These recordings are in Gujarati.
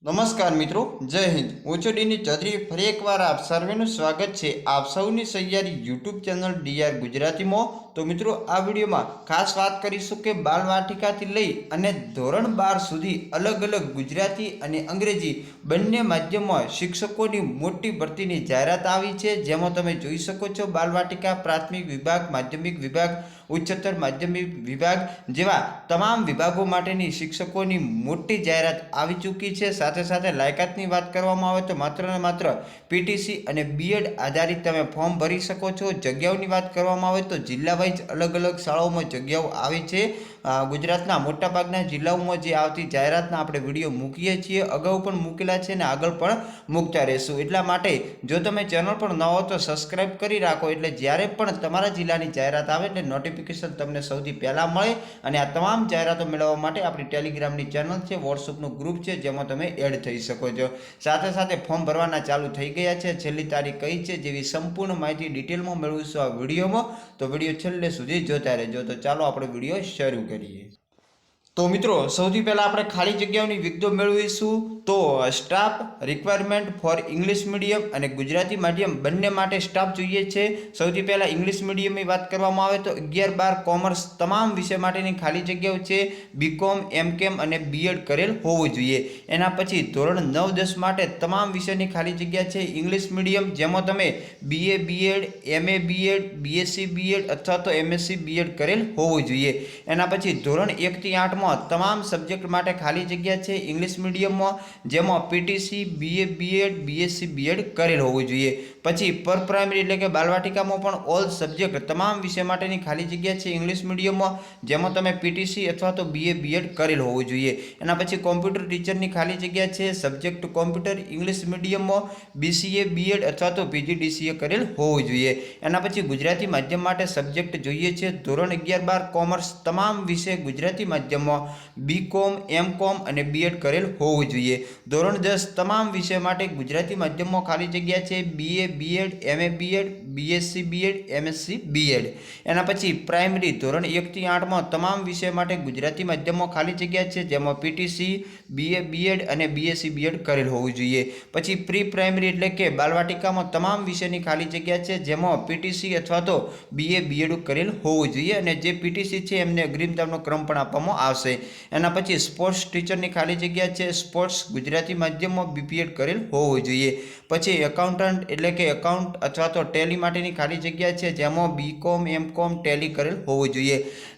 નમસ્કાર મિત્રો, જય હિન્દ। ઓચોડીની ચૌધરી ફરી એકવાર આપ સર્વેનું સ્વાગત છે આપ સૌની સહિયારી યુટ્યુબ ચેનલ ડીઆર ગુજરાતીમાં। તો મિત્રો, આ વિડીયોમાં ખાસ વાત કરીશું કે બાલવાટિકાથી લઈ અને ધોરણ 12 સુધી અલગ અલગ ગુજરાતી અને અંગ્રેજી બંને માધ્યમમાં શિક્ષકોની મોટી ભરતીની જાહેરાત આવી છે, જેમાં તમે જોઈ શકો છો બાલવાટિકા, પ્રાથમિક વિભાગ, માધ્યમિક વિભાગ, ઉચ્ચતર માધ્યમિક વિભાગ જેવા તમામ વિભાગો માટેની શિક્ષકોની મોટી જાહેરાત આવી ચૂકી છે। સાથે સાથે લાયકાતની વાત કરવામાં આવે તો માત્ર ને માત્ર પીટીસી અને બીએડ આધારિત તમે ફોર્મ ભરી શકો છો। જગ્યાઓની વાત કરવામાં આવે તો જિલ્લા વાઇઝ અલગ અલગ શાળાઓમાં જગ્યાઓ આવી છે। ગુજરાતના મોટાભાગના જિલ્લાઓમાં જે આવતી જાહેરાતના આપણે વિડીયો મૂકીએ છીએ, અગાઉ પણ મૂકેલા છે અને આગળ પણ મૂકતા રહેશું। એટલા માટે જો તમે ચેનલ પર ન હો તો સબસ્ક્રાઇબ કરી રાખો, એટલે જ્યારે પણ તમારા જિલ્લાની જાહેરાત આવે એટલે નોટિફિકેશન તમને સૌથી પહેલાં મળે। અને આ તમામ જાહેરાતો મેળવવા માટે આપણી ટેલિગ્રામની ચેનલ છે, વોટ્સઅપનું ગ્રુપ છે, જેમાં તમે એડ થઈ શકો છો। સાથે સાથે ફોર્મ ભરવાના ચાલુ થઈ ગયા છે, છેલ્લી તારીખ કઈ છે જેવી સંપૂર્ણ માહિતી ડિટેલમાં મેળવીશું આ વિડીયોમાં। તો વિડીયો છેલ્લે સુધી જોતા રહેજો। તો ચાલો આપણે વિડીયો શરૂ કરીએ। તો મિત્રો, સૌથી પહેલાં આપણે ખાલી જગ્યાઓની વિગતો મેળવીશું। તો staff requirement for English medium અને ગુજરાતી માધ્યમ બંને માટે સ્ટાફ જોઈએ છે। સૌથી પહેલાં ઇંગ્લિશ મીડિયમની વાત કરવામાં આવે તો 11-12 કોમર્સ તમામ વિષય માટેની ખાલી જગ્યાઓ છે। બીકોમ, એમકેમ અને બીએડ કરેલ હોવું જોઈએ। એના પછી ધોરણ 9-10 માટે તમામ વિષયની ખાલી જગ્યા છે ઇંગ્લિશ મીડિયમ, જેમાં તમે BA BEd, MA B Ed, BSc B Ed અથવા તો એમએસસી બીએડ કરેલ હોવું જોઈએ। એના પછી ધોરણ 1 થી 8 તમામ સબ્જેક્ટ માટે ખાલી જગ્યા છે ઇંગ્લિશ મીડિયમમાં, જેમાં PTC, BA BEd, BSc B Ed કરેલ હોવું જોઈએ। પછી પર પ્રાઇમરી એટલે કે બાલવાટિકામાં પણ ઓલ સબ્જેક્ટ તમામ વિષય માટેની ખાલી જગ્યા છે ઇંગ્લિશ મીડિયમમાં, જેમાં તમે પીટીસી અથવા તો બીએ બીએડ કરેલ હોવું જોઈએ। એના પછી કોમ્પ્યુટર ટીચરની ખાલી જગ્યા છે સબ્જેક્ટ કોમ્પ્યુટર ઇંગ્લિશ મીડિયમમાં, બીસીએ બીએડ અથવા તો પીજીડીસીએ કરેલ હોવું જોઈએ। એના પછી ગુજરાતી માધ્યમ માટે સબ્જેક્ટ જોઈએ છે ધોરણ 11-12 કોમર્સ તમામ વિષય ગુજરાતી માધ્યમમાં બીકોમ, એમકોમ અને બીએડ કરેલ હોવું જોઈએ। ધોરણ 10 તમામ વિષય માટે ગુજરાતી માધ્યમમાં ખાલી જગ્યા છે BA BEd, MA B Ed, BSc B Ed, MSc B Ed. એના પછી પ્રાઇમરી ધોરણ 1 થી 8 તમામ વિષય માટે ગુજરાતી માધ્યમમાં ખાલી જગ્યા છે, જેમાં પીટીસી, બીએ બીએડ અને બીએસસી બીએડ કરેલ હોવું જોઈએ। પછી પ્રી પ્રાઇમરી એટલે કે બાલવાટિકામાં તમામ વિષયની ખાલી જગ્યા છે, જેમાં પીટીસી અથવા તો બીએ બીએડ કરેલ હોવું જોઈએ, અને જે પીટીસી છે એમને અગ્રિમતાનો ક્રમ પણ આપવામાં આવશે। એના પછી સ્પોર્ટ્સ ટીચરની ખાલી જગ્યા છે સ્પોર્ટ્સ ગુજરાતી માધ્યમમાં બીપીએડ કરેલ હોવું જોઈએ। પછી એકાઉન્ટન્ટ એટલે કે એકાઉન્ટ અથવા તો ટેલી માટેની ખાલી જગ્યા છે, જેમાં બીકોમ, એમકોમ, ટેલી કરેલ હોવું જોઈએ।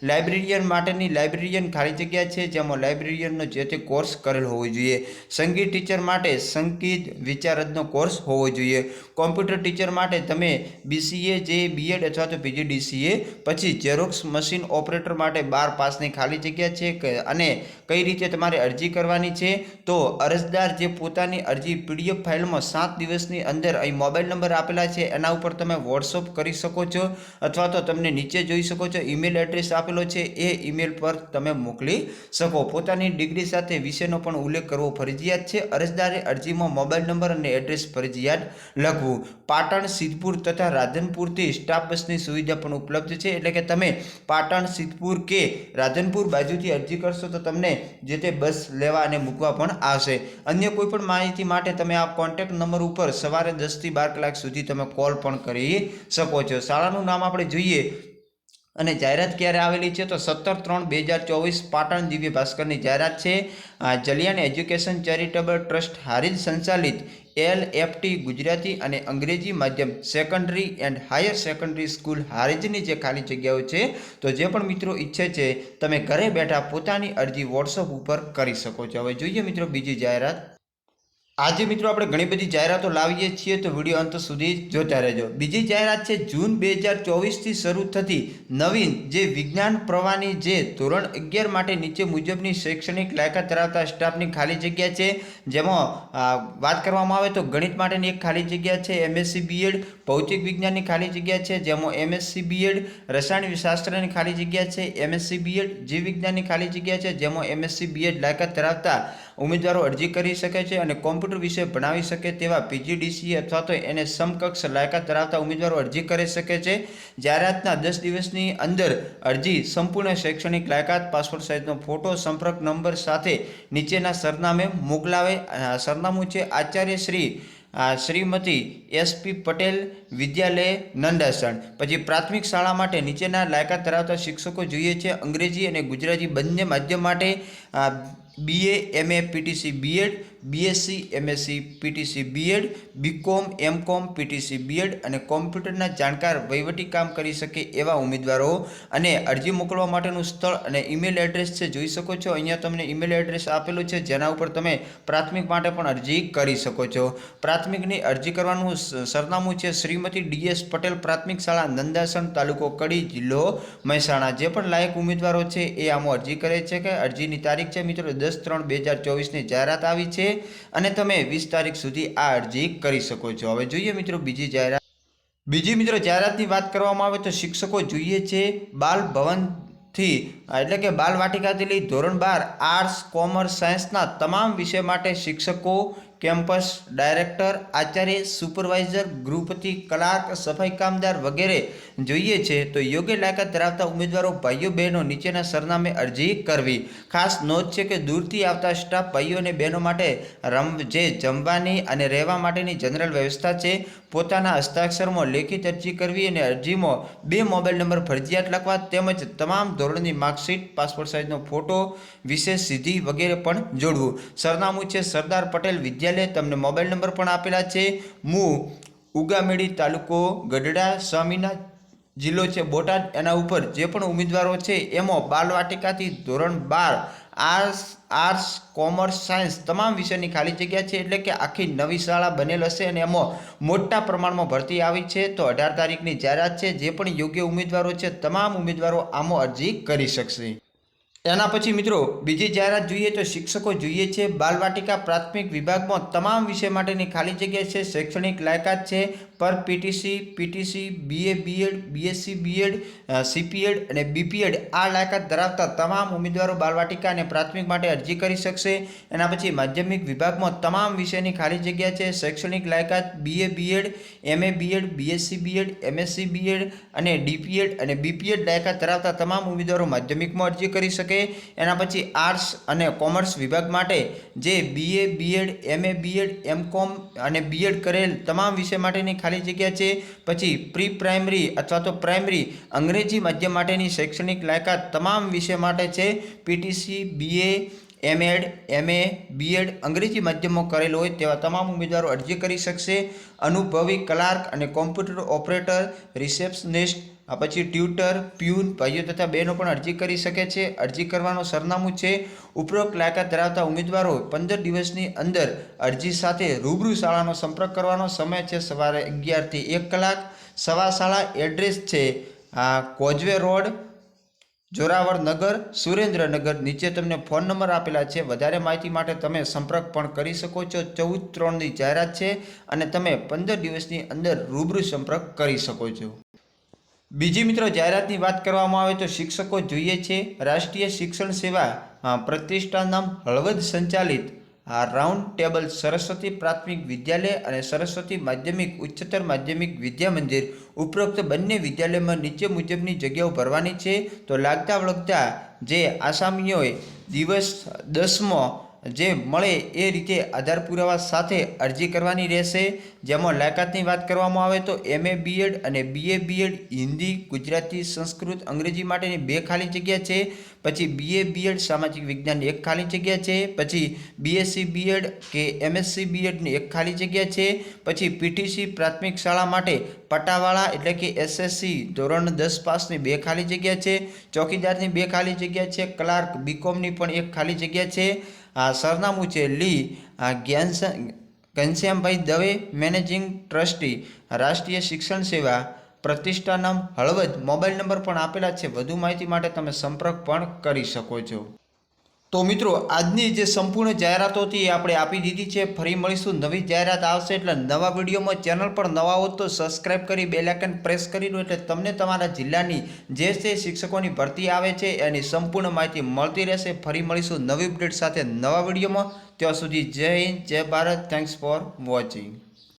લાઇબ્રેરિયન માટેની લાઇબ્રેરિયન ખાલી જગ્યા છે, જેમાં લાઇબ્રેરિયનનો જે તે કોર્સ કરેલ હોવો જોઈએ। સંગીત ટીચર માટે સંગીત વિચારદનો કોર્સ હોવો જોઈએ। કોમ્પ્યુટર ટીચર માટે તમે બીસીએ, જે બીએડ અથવા તો પીજીડીસીએ। પછી ઝેરોક્સ મશીન ઓપરેટર માટે 12 પાસની ખાલી જગ્યા છે, અને કઈ રીતે તમારે અરજી કરવાની છે તો અરજદાર જે પોતાની અરજી પીડીએફ ફાઇલમાં 7 દિવસની અંદર અહીં મોબાઈલ નંબર આપેલા છે એના ઉપર તમે વોટ્સઅપ કરી શકો છો, અથવા તો તમને નીચે જોઈ શકો છો ઈમેલ એડ્રેસ આપેલો છે, એ ઈમેલ પર તમે મોકલી શકો। પોતાની ડિગ્રી સાથે વિષયનો પણ ઉલ્લેખ કરવો ફરજિયાત છે। અરજદારે અરજીમાં મોબાઈલ નંબર અને એડ્રેસ ફરજિયાત લખવું। પાટણ, સિદ્ધપુર તથા રાધનપુરથી સ્ટાફ બસની સુવિધા પણ ઉપલબ્ધ છે, એટલે કે તમે પાટણ, સિદ્ધપુર કે રાધનપુર બાજુથી અરજી કરશો તો તમને જે તે બસ લેવા અને મૂકવા પણ આવશે। અન્ય કોઈ પણ માહિતી માટે તમે આ કોન્ટેક્ટ નંબર ઉપર સવારે 10 થી 12 કલાક સુધી તમે કોલ પણ કરી શકો છો। શાળાનું નામ આપણે જોઈએ અને જાહેરાત ક્યારે આવેલી છે તો 17/3/2024 પાટણ દિવ્ય ભાસ્કરની જાહેરાત છે। Jaliyan education charitable trust Harij સંચાલિત એલએફટી ગુજરાતી અને અંગ્રેજી માધ્યમ secondary and higher secondary school હારીજની જે ખાલી જગ્યાઓ છે, તો જે પણ મિત્રો ઈચ્છે છે તમે ઘરે બેઠા પોતાની અરજી વોટ્સઅપ ઉપર કરી શકો છો। હવે જોઈએ મિત્રો બીજી જાહેરાત। આજે મિત્રો આપણે ઘણી બધી જાહેરાતો લાવીએ છીએ, તો વિડીયો અંત સુધી જોતા રહેજો। બીજી જાહેરાત છે જૂન 2024થી શરૂ થતી નવીન જે વિજ્ઞાન પ્રવાહની જે ધોરણ 11 માટે નીચે મુજબની શૈક્ષણિક લાયકાત ધરાવતા સ્ટાફની ખાલી જગ્યા છે, જેમાં વાત કરવામાં આવે તો ગણિત માટેની એક ખાલી જગ્યા છે એમએસસી બીએડ, ભૌતિક વિજ્ઞાનની ખાલી જગ્યા છે જેમાં એમએસસી બીએડ, રસાયણ શાસ્ત્રની ખાલી જગ્યા છે એમએસસી બીએડ, જીવ વિજ્ઞાનની ખાલી જગ્યા છે જેમાં એમએસસી બીએડ લાયકાત ધરાવતા ઉમેદવારો અરજી કરી શકે છે, અને કોમ્પ્યુટર વિશે ભણાવી શકે તેવા પીજીડીસીએ અથવા તો એને સમકક્ષ લાયકાત ધરાવતા ઉમેદવારો અરજી કરી શકે છે। જાહેરાતના 10 દિવસની અંદર અરજી સંપૂર્ણ શૈક્ષણિક લાયકાત, પાસપોર્ટ સાઇઝનો ફોટો, સંપર્ક નંબર સાથે નીચેના સરનામે મોકલાવે। સરનામું છે આચાર્ય શ્રીમતી SP પટેલ વિદ્યાલય નંદાસણ। પછી પ્રાથમિક શાળા માટે નીચેના લાયકાત ધરાવતા શિક્ષકો જોઈએ છે। અંગ્રેજી અને ગુજરાતી બંને માધ્યમ માટે BA MA PTC B.Ed, BSc MSc PTC B.Ed, BCom MCom PTC B.Ed અને કોમ્પ્યુટરના જાણકાર વહીવટી કામ કરી શકે એવા ઉમેદવારો। અને અરજી મોકલવા માટેનું સ્થળ અને ઈમેલ એડ્રેસ છે જોઈ શકો છો। અહીંયા તમને ઈમેલ એડ્રેસ આપેલું છે જેના ઉપર તમે પ્રાથમિક માટે પણ અરજી કરી શકો છો। પ્રાથમિકની અરજી કરવાનું સરનામું છે શ્રીમતી DS પટેલ પ્રાથમિક શાળા નંદાસણ, તાલુકો કડી, જિલ્લો મહેસાણા। જે પણ લાયક ઉમેદવારો છે એ આમાં અરજી કરે છે કે અરજીની તારીખ છે મિત્રો 10/3/2024ની જાહેરાત આવી છે અને તમે 20 તારીખ સુધી આ અરજી કરી શકો છો। હવે જોઈએ મિત્રો બીજી જાહેરાતની વાત કરવામાં આવે તો શિક્ષકો જોઈએ છે બાલ ભવનથી એટલે કે બાલ વાટિકાથી લઈ ધોરણ 12 આર્ટ્સ, કોમર્સ, સાયન્સના તમામ વિષય માટે શિક્ષકો, campus director, Acharya, supervisor, ગૃહપતિ, clerk, સફાઈ કામદાર વગેરે જોઈએ છે તો યોગ્ય લાયકાત ધરાવતા ઉમેદવારો ભાઈઓ બહેનો નીચેના સરનામે અરજી કરવી। ખાસ નોંધ છે કે દૂરથી આવતા સ્ટાફ ભાઈઓ અને બહેનો માટે જમવાની અને રહેવા માટેની જનરલ વ્યવસ્થા છે। પોતાના હસ્તાક્ષરમાં લેખિત અરજી કરવી અને અરજીમાં 2 મોબાઈલ નંબર ફરજિયાત લખવા તેમજ તમામ ધોરણની માર્કશીટ, પાસપોર્ટ સાઇઝનો ફોટો, વિશેષ સિદ્ધિ વગેરે પણ જોડવું। સરનામું છે સરદાર પટેલ વિદ્યાલય, તમને મોબાઈલ નંબર પણ આપેલા છે। ઉગામેડી, તાલુકો ગઢડા, સ્વામીના જિલ્લો છે બોટાદ। એના ઉપર જે પણ ઉમેદવારો છે એમાં બાલવાટિકાથી ધોરણ 12 આર્ટ્સ, કોમર્સ, સાયન્સ તમામ વિષયની ખાલી જગ્યા છે એટલે કે આખી નવી શાળા બનેલ હશે અને એમાં મોટા પ્રમાણમાં ભરતી આવી છે તો 18 તારીખની જાહેરાત છે। જે પણ યોગ્ય ઉમેદવારો છે તમામ ઉમેદવારો આમાં અરજી કરી શકશે। એના પછી મિત્રો બીજી જાહેરાત જોઈએ તો શિક્ષકો જોઈએ છે બાલવાટિકા પ્રાથમિક વિભાગમાં તમામ વિષય માટેની ખાલી જગ્યા છે। શૈક્ષણિક લાયકાત છે પર PTC BA B.Ed, BSc B.Ed, CPEd અને BPEd આ લાયકાત ધરાવતા તમામ ઉમેદવારો બાલવાટિકા અને પ્રાથમિક માટે અરજી કરી શકશે। એના પછી માધ્યમિક વિભાગમાં તમામ વિષયની ખાલી જગ્યા છે। શૈક્ષણિક લાયકાત BA B.Ed, MA B.Ed, BSc B.Ed, MSc B.Ed અને DPEd અને BPEd લાયકાત ધરાવતા તમામ ઉમેદવારો માધ્યમિકમાં અરજી કરી શકે। એના પછી આર્ટ્સ અને કોમર્સ વિભાગ માટે જે BA B.Ed, MA B.Ed, MCom અને B.Ed કરેલ તમામ વિષય માટેની ખાલી જગ્યા છે। પછી પ્રી પ્રાઇમરી અથવા તો પ્રાઇમરી અંગ્રેજી માધ્યમ માટેની શૈક્ષણિક લાયકાત તમામ વિષય માટે છે। PTC BA M.Ed, MA B.Ed અંગ્રેજી માધ્યમમાં કરેલ હોય તેવા તમામ ઉમેદવારો અરજી કરી શકશે। અનુભવી ક્લાર્ક અને કોમ્પ્યુટર ઓપરેટર, રિસેપ્શનિસ્ટ, પછી ટ્યુટર, પ્યુન ભાઈઓ તથા બહેનો પણ અરજી કરી શકે છે। અરજી કરવાનું સરનામું છે ઉપરોક્ત લાયકાત ધરાવતા ઉમેદવારો 15 દિવસની અંદર અરજી સાથે રૂબરૂ શાળાનો સંપર્ક કરવાનો। સમય છે સવારે 11 થી 1 કલાક। સવા શાળા એડ્રેસ છે કોઝવે રોડ, જોરાવર નગર, સુરેન્દ્રનગર। નીચે તમને ફોન નંબર આપેલા છે, વધારે માહિતી માટે તમે સંપર્ક પણ કરી શકો છો। 14/3ની જાહેરાત છે અને તમે 15 દિવસની અંદર રૂબરૂ સંપર્ક કરી શકો છો। બીજી મિત્રો જાહેરાતની વાત કરવામાં આવે તો શિક્ષકો જોઈએ છે રાષ્ટ્રીય શિક્ષણ સેવા પ્રતિષ્ઠાનમ હળવદ સંચાલિત રાઉન્ડ ટેબલ સરસ્વતી પ્રાથમિક વિદ્યાલય અને સરસ્વતી માધ્યમિક ઉચ્ચતર માધ્યમિક વિદ્યા મંદિર ઉપરોક્ત બંને વિદ્યાલયમાં નીચે મુજબની જગ્યાઓ ભરવાની છે। તો લાગતા વળગતા જે આસામીઓએ દિવસ 10માં જે મળે એ રીતે આધાર પુરાવા સાથે અરજી કરવાની રહેશે। જેમાં લાયકાતની વાત કરવામાં આવે તો MA B.Ed અને BA B.Ed હિન્દી, ગુજરાતી, સંસ્કૃત, અંગ્રેજી માટેની 2 ખાલી જગ્યા છે। પછી BA B.Ed સામાજિક વિજ્ઞાનની 1 ખાલી જગ્યા છે। પછી BSc B.Ed કે MSc B.Ed ની 1 ખાલી જગ્યા છે। પછી PTC પ્રાથમિક શાળા માટે પટાવાળા એટલે કે SSC ધોરણ 10 પાસની 2 ખાલી જગ્યા છે। ચોકીદારની 2 ખાલી જગ્યા છે। ક્લાર્ક BComની પણ 1 ખાલી જગ્યા છે। સરનામું છે લી ઘનશ્યામભાઈ દવે, મેનેજિંગ ટ્રસ્ટી, રાષ્ટ્રીય શિક્ષણ સેવા પ્રતિષ્ઠાનમ હળવદ। મોબાઈલ નંબર પણ આપેલા છે, વધુ માહિતી માટે તમે સંપર્ક પણ કરી શકો છો। તો મિત્રો આજની જે સંપૂર્ણ જાહેરાતો હતી એ આપણે આપી દીધી છે। ફરી મળીશું, નવી જાહેરાત આવશે એટલે નવા વિડીયોમાં। ચેનલ પર નવા હો તો સબસ્ક્રાઈબ કરી બેલ આઇકન પ્રેસ કરી દો એટલે તમને તમારા જિલ્લાની જે શિક્ષકોની ભરતી આવે છે એની સંપૂર્ણ માહિતી મળતી રહેશે। ફરી મળીશું નવી અપડેટ સાથે નવા વિડીયોમાં। ત્યાં સુધી જય હિન્દ, જય ભારત. Thanks for watching.